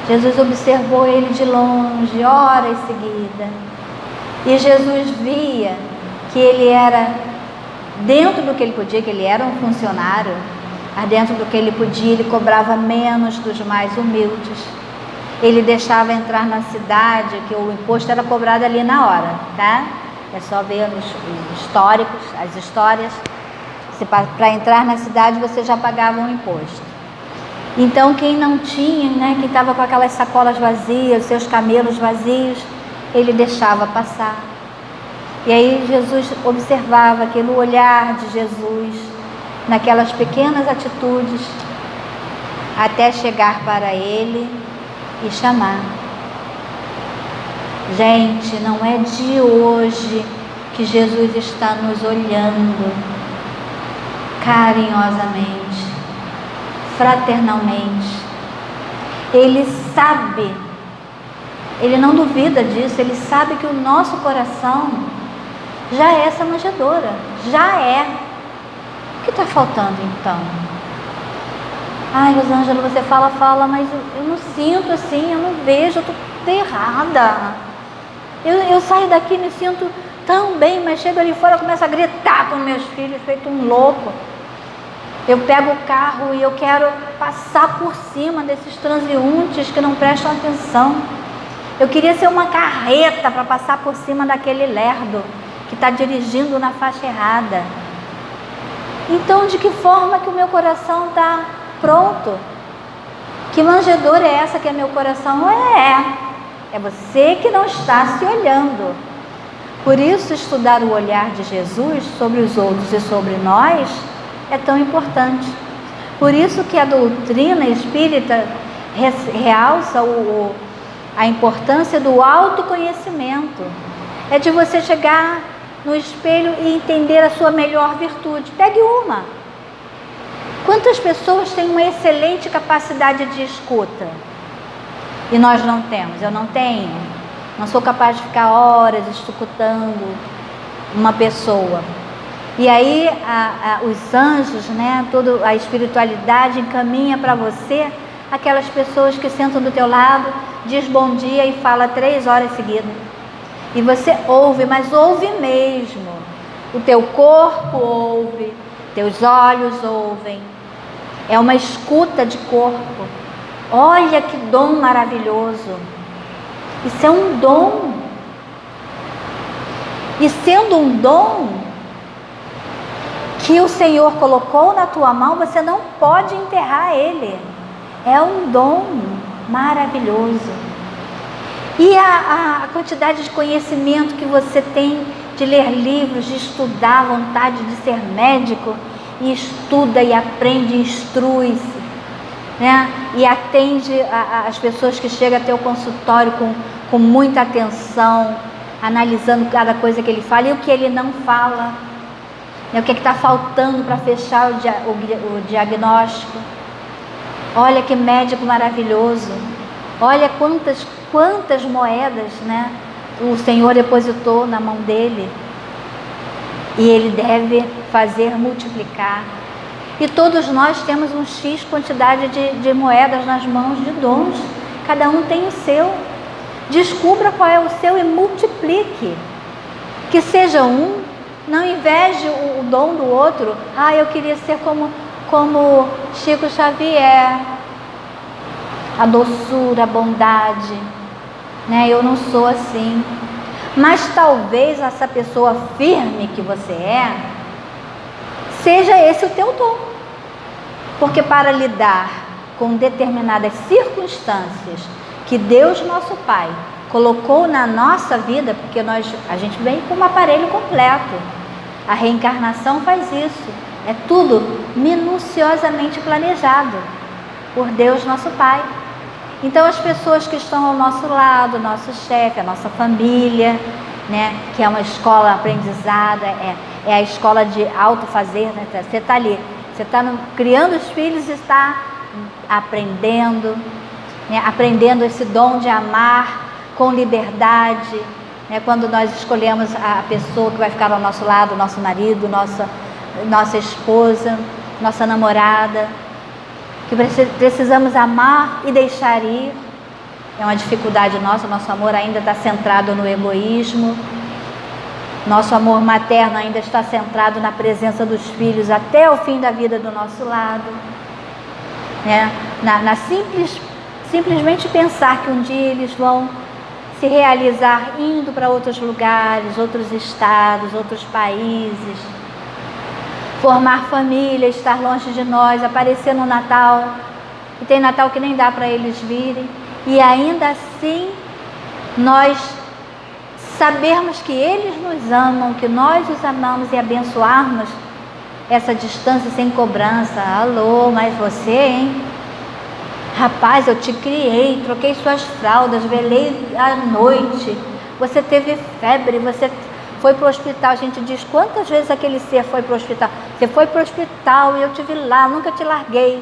Jesus observou ele de longe, hora em seguida. E Jesus via que ele era, dentro do que ele podia, que ele era um funcionário, mas dentro do que ele podia, ele cobrava menos dos mais humildes. Ele deixava entrar na cidade, que o imposto era cobrado ali na hora, tá? É só ver os históricos, as histórias. Para entrar na cidade você já pagava um imposto. Então quem não tinha, né, quem estava com aquelas sacolas vazias, seus camelos vazios, ele deixava passar. E aí Jesus observava aquele olhar de Jesus, naquelas pequenas atitudes, até chegar para ele e chamar. Gente, não é de hoje que Jesus está nos olhando carinhosamente, fraternalmente. Ele sabe, ele não duvida disso, ele sabe que o nosso coração já é essa manjedoura, já é. O que está faltando então? Ai, Rosângela, você fala, mas eu não sinto assim, eu não vejo, eu estou errada. Eu saio daqui e me sinto tão bem, mas chego ali fora e começo a gritar com meus filhos, feito um louco. Eu pego o carro e eu quero passar por cima desses transeuntes que não prestam atenção. Eu queria ser uma carreta para passar por cima daquele lerdo que está dirigindo na faixa errada. Então, de que forma que o meu coração está pronto? Que manjedoura é essa que é meu coração? É você que não está se olhando. Por isso, estudar o olhar de Jesus sobre os outros e sobre nós é tão importante. Por isso que a doutrina espírita realça a importância do autoconhecimento. É de você chegar no espelho e entender a sua melhor virtude. Pegue uma. Quantas pessoas têm uma excelente capacidade de escuta? E nós não temos. Eu não tenho. Não sou capaz de ficar horas escutando uma pessoa. E aí os anjos, né, toda a espiritualidade encaminha para você aquelas pessoas que sentam do teu lado, diz bom dia e fala 3 horas seguidas. E você ouve, mas ouve mesmo. O teu corpo ouve, teus olhos ouvem. É uma escuta de corpo. Olha que dom maravilhoso. Isso é um dom. E sendo um dom que o Senhor colocou na tua mão, você não pode enterrar ele. É um dom maravilhoso. E a quantidade de conhecimento que você tem de ler livros, de estudar, a vontade de ser médico, e estuda e aprende, instrui-se, né? E atende as pessoas que chegam até o consultório com muita atenção, analisando cada coisa que ele fala e o que ele não fala, né? O que está faltando para fechar o diagnóstico. Olha que médico maravilhoso. Olha quantas moedas, né, o Senhor depositou na mão dele. E ele deve fazer multiplicar. E todos nós temos um X quantidade de moedas nas mãos de dons. Cada um tem o seu. Descubra qual é o seu e multiplique. Que seja um, não inveje o dom do outro. Ah, eu queria ser como Chico Xavier. A doçura, a bondade, né? Eu não sou assim. Mas talvez essa pessoa firme que você seja esse o teu dom. Porque para lidar com determinadas circunstâncias que Deus, nosso Pai, colocou na nossa vida, porque a gente vem com um aparelho completo. A reencarnação faz isso. É tudo minuciosamente planejado por Deus, nosso Pai. Então as pessoas que estão ao nosso lado, nosso chefe, a nossa família, né, que é uma escola aprendizada, é a escola de autofazer, né? Você está ali, você está criando os filhos e está aprendendo, né, aprendendo esse dom de amar com liberdade, né, quando nós escolhemos a pessoa que vai ficar ao nosso lado, nosso marido, nossa esposa, nossa namorada, que precisamos amar e deixar ir. É uma dificuldade nossa, nosso amor ainda está centrado no egoísmo, nosso amor materno ainda está centrado na presença dos filhos até o fim da vida do nosso lado, né? Simplesmente pensar que um dia eles vão se realizar indo para outros lugares, outros estados, outros países, formar família, estar longe de nós, aparecer no Natal, e tem Natal que nem dá para eles virem, e ainda assim nós sabermos que eles nos amam, que nós os amamos e abençoarmos essa distância sem cobrança. Alô, mas você, hein? Rapaz, eu te criei, troquei suas fraldas, velei à noite, você teve febre, você foi para o hospital. A gente diz, quantas vezes aquele ser foi para o hospital? Você foi para o hospital e eu te vi lá, nunca te larguei.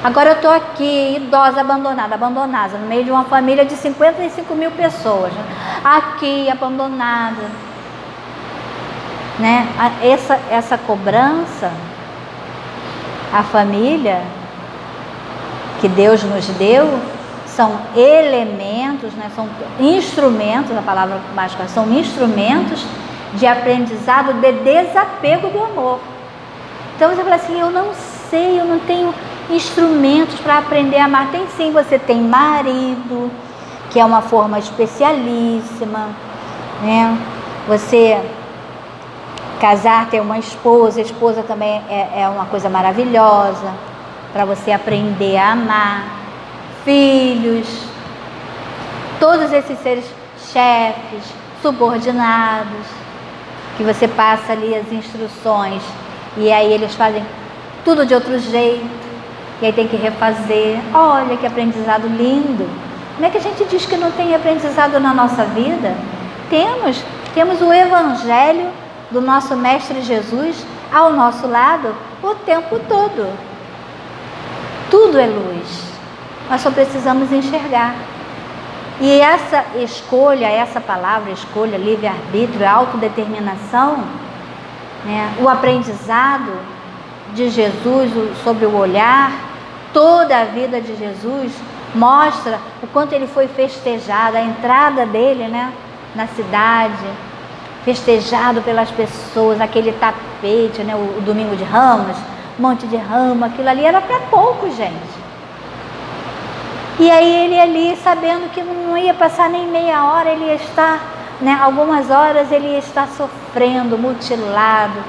Agora eu estou aqui, idosa, abandonada, no meio de uma família de 55 mil pessoas, aqui, abandonada, né? Essa cobrança, a família que Deus nos deu, são elementos, né? São instrumentos, a palavra mágica, são instrumentos de aprendizado de desapego do amor. Então você fala assim, eu não sei, eu não tenho instrumentos para aprender a amar. Tem sim, você tem marido, que é uma forma especialíssima, né? Você casar, ter uma esposa, a esposa também é uma coisa maravilhosa para você aprender a amar. Filhos, todos esses seres, chefes, subordinados, que você passa ali as instruções e aí eles fazem tudo de outro jeito, e aí tem que refazer. Olha que aprendizado lindo! Como é que a gente diz que não tem aprendizado na nossa vida? Temos o Evangelho do nosso Mestre Jesus ao nosso lado o tempo todo. Tudo é luz, nós só precisamos enxergar. E essa escolha, essa palavra escolha, livre-arbítrio, autodeterminação, né, o aprendizado de Jesus sobre o olhar, toda a vida de Jesus mostra o quanto ele foi festejado, a entrada dele, né, na cidade, festejado pelas pessoas, aquele tapete, né, o domingo de Ramos, um monte de ramo, aquilo ali era para pouco, gente. E aí ele ali, sabendo que não ia passar nem meia hora, ele ia estar, né, algumas horas ele ia estar sofrendo, mutilado,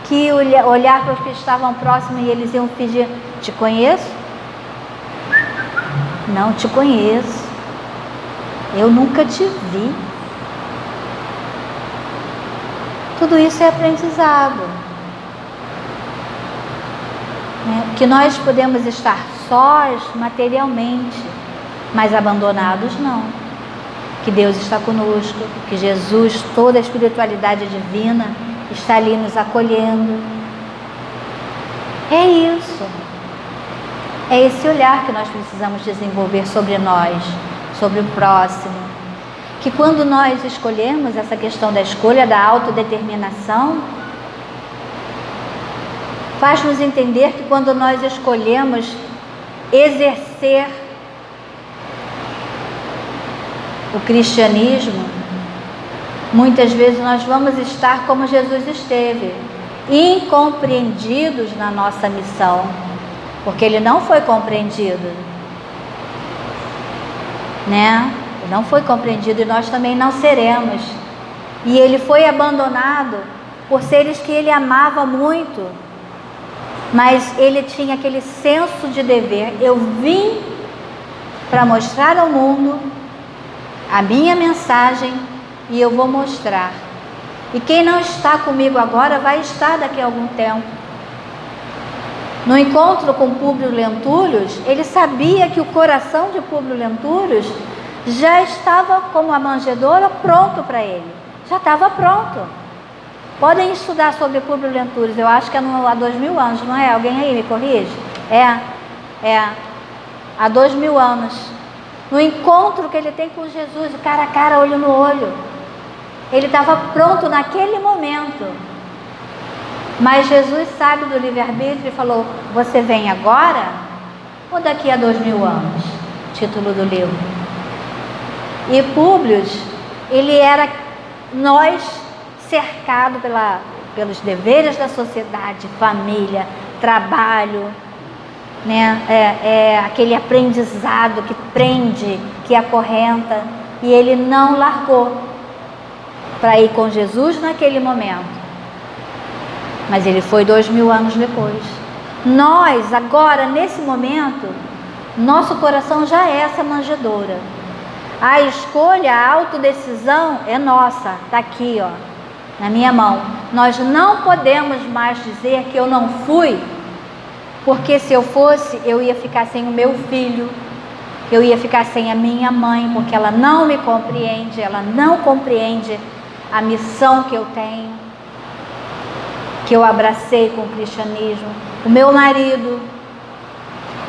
que olhar para os que estavam próximos e eles iam pedir: te conheço? Não te conheço, eu nunca te vi. Tudo isso é aprendizado, né? Que nós podemos estar sós materialmente, mas abandonados não. Que Deus está conosco, que Jesus, toda a espiritualidade divina, está ali nos acolhendo. É isso. É esse olhar que nós precisamos desenvolver sobre nós, sobre o próximo. Que quando nós escolhemos essa questão da escolha, da autodeterminação, faz-nos entender que quando nós escolhemos exercer o cristianismo, muitas vezes nós vamos estar como Jesus esteve, incompreendidos na nossa missão, porque ele não foi compreendido, né? Ele não foi compreendido e nós também não seremos. E ele foi abandonado por seres que ele amava muito, mas ele tinha aquele senso de dever. Eu vim para mostrar ao mundo a minha mensagem e eu vou mostrar. E quem não está comigo agora vai estar daqui a algum tempo. No encontro com Públio Lentulus, ele sabia que o coração de Públio Lentulus já estava, como a manjedoura, pronto para ele. Já estava pronto. Podem estudar sobre Públio Lentulus, eu acho que é há 2000 anos, não é? Alguém aí me corrige? Há 2000 anos. No encontro que ele tem com Jesus, cara a cara, olho no olho. Ele estava pronto naquele momento. Mas Jesus sabe do livre-arbítrio e falou: você vem agora ou daqui a 2000 anos? Título do livro. E Públio, ele era nós cercado pelos deveres da sociedade, família, trabalho, né? Aquele aprendizado que prende, que acorrenta, e ele não largou para ir com Jesus naquele momento, mas ele foi 2000 anos depois. Nós agora, nesse momento, nosso coração já é essa manjedoura. A escolha, a autodecisão é nossa, está aqui, ó, na minha mão. Nós não podemos mais dizer que eu não fui, porque se eu fosse, eu ia ficar sem o meu filho, eu ia ficar sem a minha mãe, porque ela não me compreende, ela não compreende a missão que eu tenho, que eu abracei com o cristianismo, o meu marido,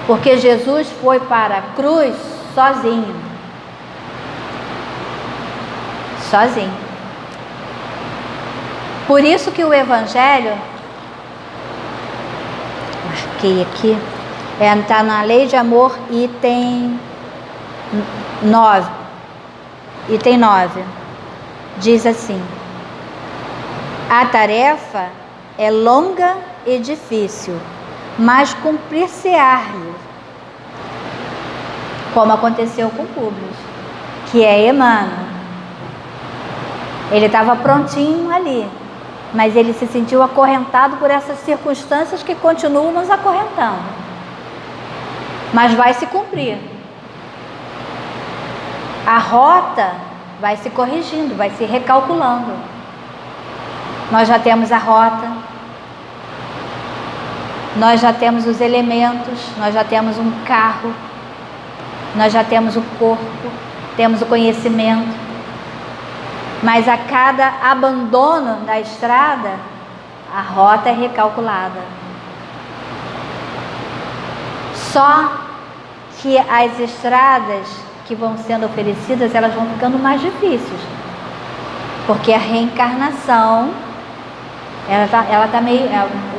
porque Jesus foi para a cruz sozinho. Sozinho. Por isso que o Evangelho, marquei aqui, está na Lei de Amor, item 9. Item 9. Diz assim: a tarefa é longa e difícil, mas cumprir-se-á-lhe, como aconteceu com Públio, que é Emmanuel. Ele estava prontinho ali, mas ele se sentiu acorrentado por essas circunstâncias que continuam nos acorrentando. Mas vai se cumprir. A rota vai se corrigindo, vai se recalculando. Nós já temos a rota. Nós já temos os elementos, nós já temos um carro, nós já temos o corpo, temos o conhecimento, mas a cada abandono da estrada, a rota é recalculada. Só que as estradas que vão sendo oferecidas, elas vão ficando mais difíceis, porque a reencarnação, ela tá meio,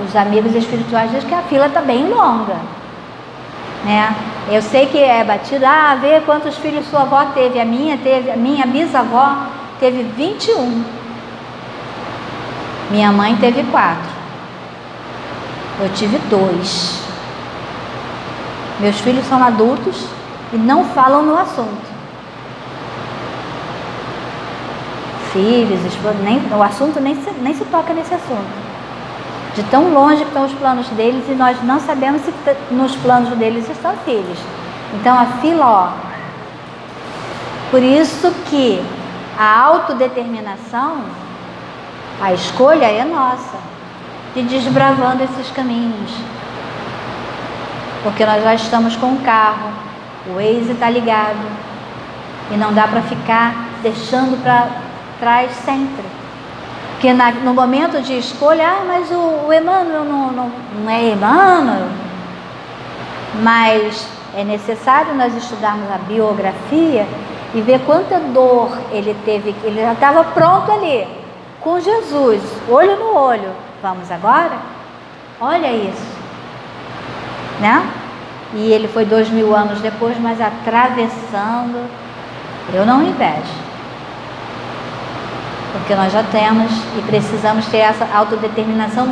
os amigos espirituais dizem que a fila está bem longa, né? Eu sei que é batido, vê quantos filhos sua avó teve. A minha bisavó teve 21. Minha mãe teve 4. Eu tive 2. Meus filhos são adultos e não falam no assunto. Filhos, o assunto nem se toca nesse assunto. De tão longe que estão os planos deles, e nós não sabemos se nos planos deles estão filhos. Então a fila, por isso que a autodeterminação, a escolha é nossa, de ir desbravando esses caminhos. Porque nós já estamos com o carro, o Waze está ligado, e não dá para ficar deixando para trás sempre. Porque no momento de escolha, mas o Emmanuel não é Emmanuel. Mas é necessário nós estudarmos a biografia e ver quanta dor ele teve. Ele já estava pronto ali, com Jesus, olho no olho. Vamos agora? Olha isso, né? E ele foi 2000 anos depois, mas atravessando. Eu não invejo, porque nós já temos e precisamos ter essa autodeterminação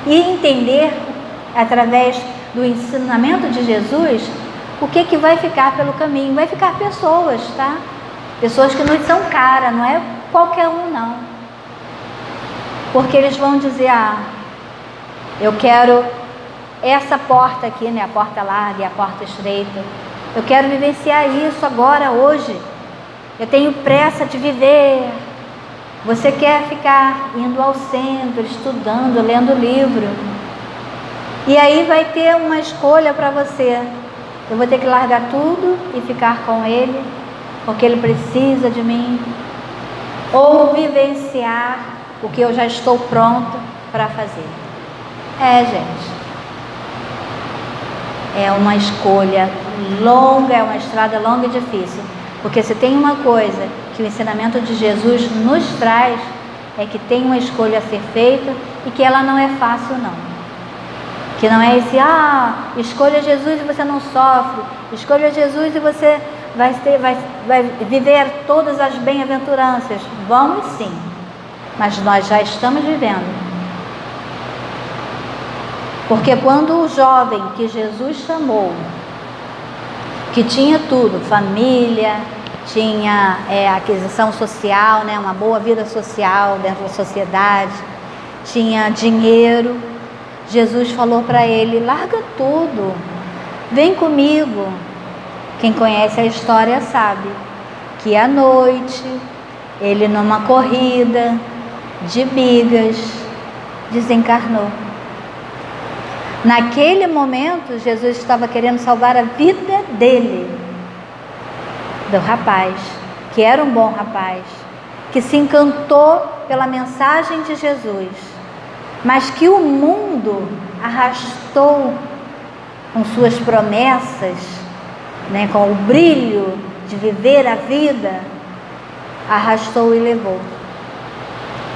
e entender, através do ensinamento de Jesus, o que vai ficar pelo caminho. Vai ficar pessoas, tá? Pessoas que não são cara, não é qualquer um, não. Porque eles vão dizer, eu quero essa porta aqui, né? A porta larga e a porta estreita. Eu quero vivenciar isso agora, hoje. Eu tenho pressa de viver. Você quer ficar indo ao centro, estudando, lendo livro. E aí vai ter uma escolha para você. Eu vou ter que largar tudo e ficar com ele, porque ele precisa de mim. Ou vivenciar o que eu já estou pronta para fazer. Gente, é uma escolha longa, é uma estrada longa e difícil. Porque se tem uma coisa que o ensinamento de Jesus nos traz, é que tem uma escolha a ser feita e que ela não é fácil, não. Que não é esse, escolha Jesus e você não sofre, escolha Jesus e você vai viver todas as bem-aventuranças. Vamos sim, mas nós já estamos vivendo. Porque quando o jovem que Jesus chamou, que tinha tudo, família, tinha aquisição social, né, uma boa vida social dentro da sociedade, tinha dinheiro, Jesus falou para ele, larga tudo, vem comigo. Quem conhece a história sabe que à noite, ele numa corrida de bigas, desencarnou. Naquele momento, Jesus estava querendo salvar a vida dele, do rapaz, que era um bom rapaz, que se encantou pela mensagem de Jesus, mas que o mundo arrastou com suas promessas, né, com o brilho de viver a vida, arrastou e levou.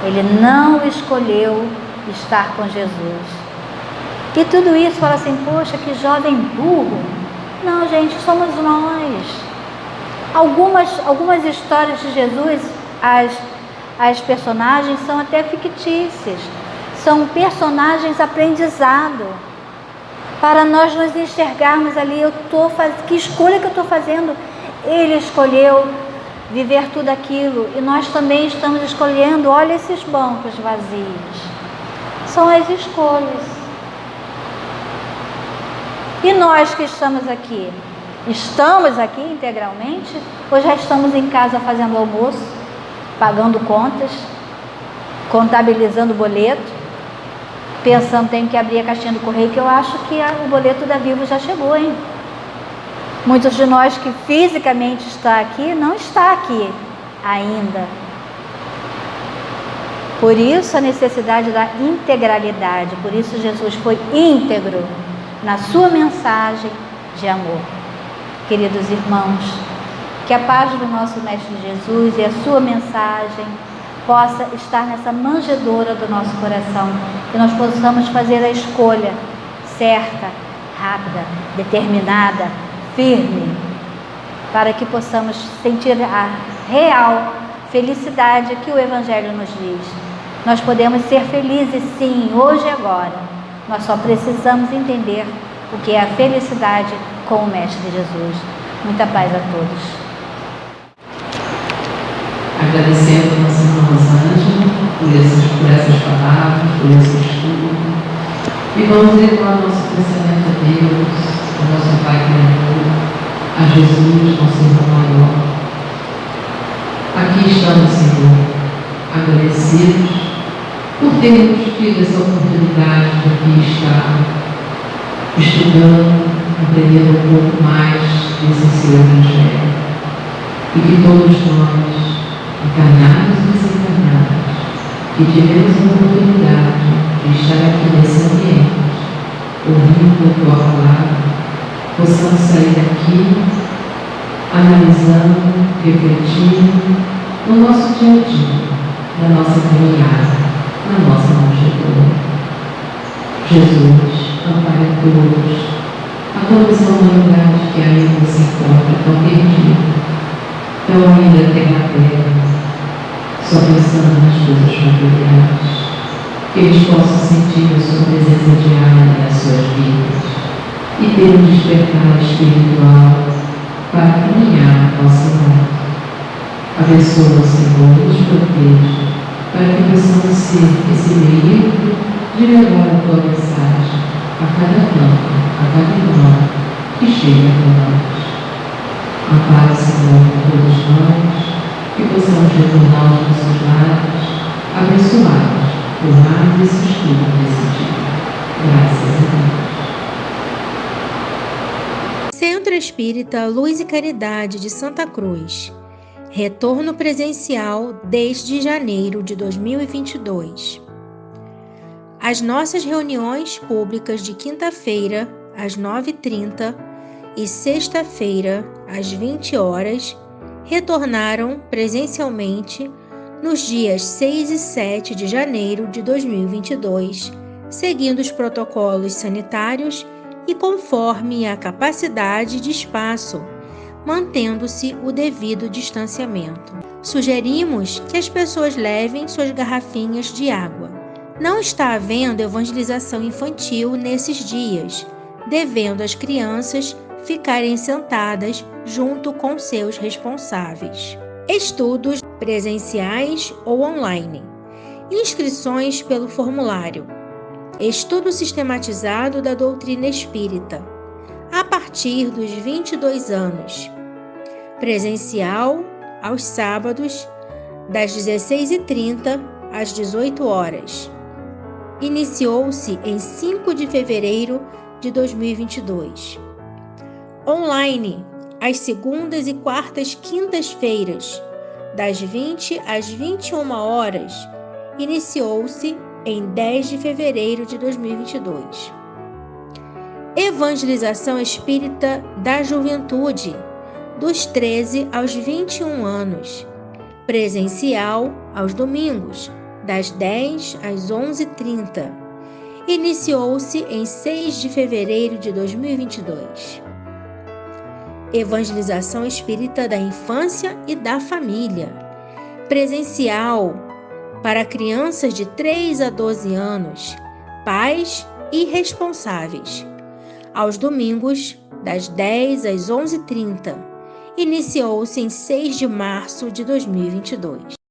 Ele não escolheu estar com Jesus. E tudo isso, fala assim, poxa, que jovem burro. Não, gente, somos nós. Algumas histórias de Jesus, as personagens são até fictícias. São personagens aprendizado. Para nós nos enxergarmos ali, que escolha que eu estou fazendo? Ele escolheu viver tudo aquilo. E nós também estamos escolhendo, olha esses bancos vazios. São as escolhas. E nós que estamos aqui integralmente, ou já estamos em casa fazendo almoço, pagando contas, contabilizando boleto, pensando, tenho que abrir a caixinha do correio, que eu acho que o boleto da Vivo já chegou, hein? Muitos de nós que fisicamente está aqui, não está aqui ainda. Por isso a necessidade da integralidade, por isso Jesus foi íntegro na sua mensagem de amor. Queridos irmãos, que a paz do nosso Mestre Jesus e a sua mensagem possa estar nessa manjedoura do nosso coração, que nós possamos fazer a escolha certa, rápida, determinada, firme, para que possamos sentir a real felicidade que o Evangelho nos diz. Nós podemos ser felizes sim, hoje e agora. Nós só precisamos entender o que é a felicidade com o Mestre Jesus. Muita paz a todos. Agradecendo a nossa irmã Rosângela por essas palavras, por esse estudo. E vamos levar nosso pensamento a Deus, ao nosso Pai Criador, a Jesus, nosso irmão maior. Aqui estamos, Senhor, agradecidos por termos tido essa oportunidade de aqui estar estudando, aprendendo um pouco mais desse seu Evangelho. E que todos nós, encarnados e desencarnados, que tivemos a oportunidade de estar aqui nesse ambiente, ouvindo a Tua Palavra, possamos sair daqui analisando, refletindo no nosso dia a dia, na nossa caminhada, na nossa manjedoura. Jesus, ampare a toda essa humanidade que ainda se encontra tão perdida, tão ainda terra a terra, só pensando nas coisas materiais, que eles possam sentir a sua presença diária nas suas vidas e ter um despertar espiritual para caminhar a nossa mão. Abençoa, Senhor, e nos proteja, para que possamos ser esse veículo de levar a Tua mensagem a cada canto, a cada irmão que chega até nós. Ampare, Senhor, a todos nós, que possamos retornar aos nossos lares, abençoados por mais esse estudo desse dia. Graças a Deus. Centro Espírita Luz e Caridade de Santa Cruz. Retorno presencial desde janeiro de 2022. As nossas reuniões públicas de quinta-feira, às 9h30, e sexta-feira, às 20 horas, retornaram presencialmente nos dias 6 e 7 de janeiro de 2022, seguindo os protocolos sanitários e conforme a capacidade de espaço, mantendo-se o devido distanciamento. Sugerimos que as pessoas levem suas garrafinhas de água. Não está havendo evangelização infantil nesses dias, devendo as crianças ficarem sentadas junto com seus responsáveis. Estudos presenciais ou online. Inscrições pelo formulário. Estudo sistematizado da doutrina espírita, a partir dos 22 anos. Presencial aos sábados, das 16h30 às 18 horas. Iniciou-se em 5 de fevereiro de 2022. Online, às segundas e quartas quintas-feiras, das 20 às 21 horas. Iniciou-se em 10 de fevereiro de 2022. Evangelização Espírita da Juventude, dos 13 aos 21 anos. Presencial aos domingos, das 10 às 11h30. Iniciou-se em 6 de fevereiro de 2022. Evangelização Espírita da Infância e da Família. Presencial para crianças de 3 a 12 anos, pais e responsáveis. Aos domingos, das 10 às 11h30. Iniciou-se em 6 de março de 2022.